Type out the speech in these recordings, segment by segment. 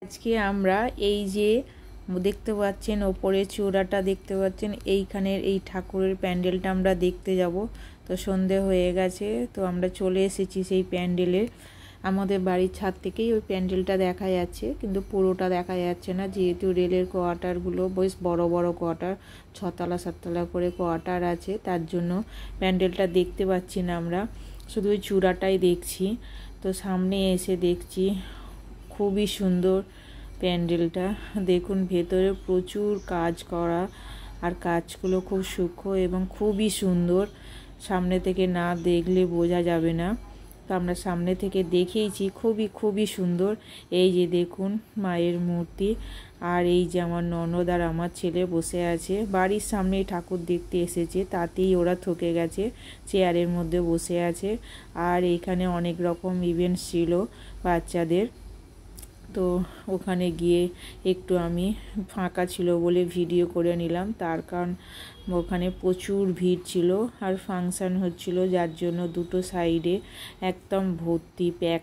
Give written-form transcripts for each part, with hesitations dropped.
আজকে আমরা এই যে দেখতে পাচ্ছেন ওপরে চূড়াটা দেখতে পাচ্ছেন, এইখানের এই ঠাকুরের প্যান্ডেলটা আমরা দেখতে যাব। তো সন্ধে হয়ে গেছে, তো আমরা চলে এসেছি সেই প্যান্ডেলে। আমাদের বাড়ির ছাদ থেকেই ওই প্যান্ডেলটা দেখা যাচ্ছে, কিন্তু পুরোটা দেখা যাচ্ছে না, যেহেতু রেলের কোয়ার্টারগুলো বেশ বড় বড় কোয়ার্টার, 6তলা 7তলা করে কোয়ার্টার আছে, তার জন্য প্যান্ডেলটা দেখতে পাচ্ছি না আমরা, শুধু ওই চূড়াটাই দেখছি। তো সামনে এসে দেখছি খুবই সুন্দর প্যান্ডেলটা। দেখুন ভেতরে প্রচুর কাজ করা, আর কাজগুলো খুব সূক্ষ্ম এবং খুবই সুন্দর। সামনে থেকে না দেখলে বোঝা যাবে না, তো আমরা সামনে থেকে দেখেইছি, খুবই সুন্দর। এই যে দেখুন মায়ের মূর্তি, আর এই যে আমার ননদ আর আমার ছেলে বসে আছে, বাড়ির সামনেই ঠাকুর দেখতে এসেছে, তাতেই ওরা থকে গেছে, চেয়ারের মধ্যে বসে আছে। আর এইখানে অনেক রকম ইভেন্টস ছিল বাচ্চাদের, তো ওখানে গিয়ে একটু আমি ফাঁকা ছিল বলে ভিডিও করে নিলাম, তার কারণ ওখানে প্রচুর ভিড় ছিল আর ফাংশান হচ্ছিল, যার জন্য দুটো সাইডে একদম ভর্তি প্যাক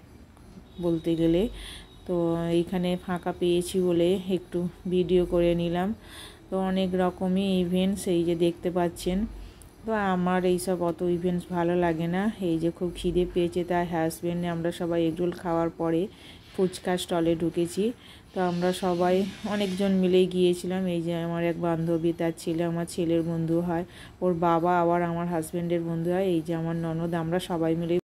বলতে গেলে। তো এইখানে ফাঁকা পেয়েছি বলে একটু ভিডিও করে নিলাম। তো অনেক রকমই ইভেন্টস এই যে দেখতে পাচ্ছেন। তো আমার এইসব অত ইভেন্টস ভালো লাগে না। এই যে খুব খিদে পেয়েছে, তার হাজব্যান্ডে আমরা সবাই এগরোল খাওয়ার পরে ফুচকা স্টলে ঢুকেছি। তো আমরা সবাই অনেকজন মিলেই গিয়েছিলাম। এই যে আমার এক বান্ধবী, তার ছেলে আমার ছেলের বন্ধু হয়, ওর বাবা আবার আমার হাজব্যান্ডের বন্ধু হয়, এই যে আমার ননদ, আমরা সবাই মিলে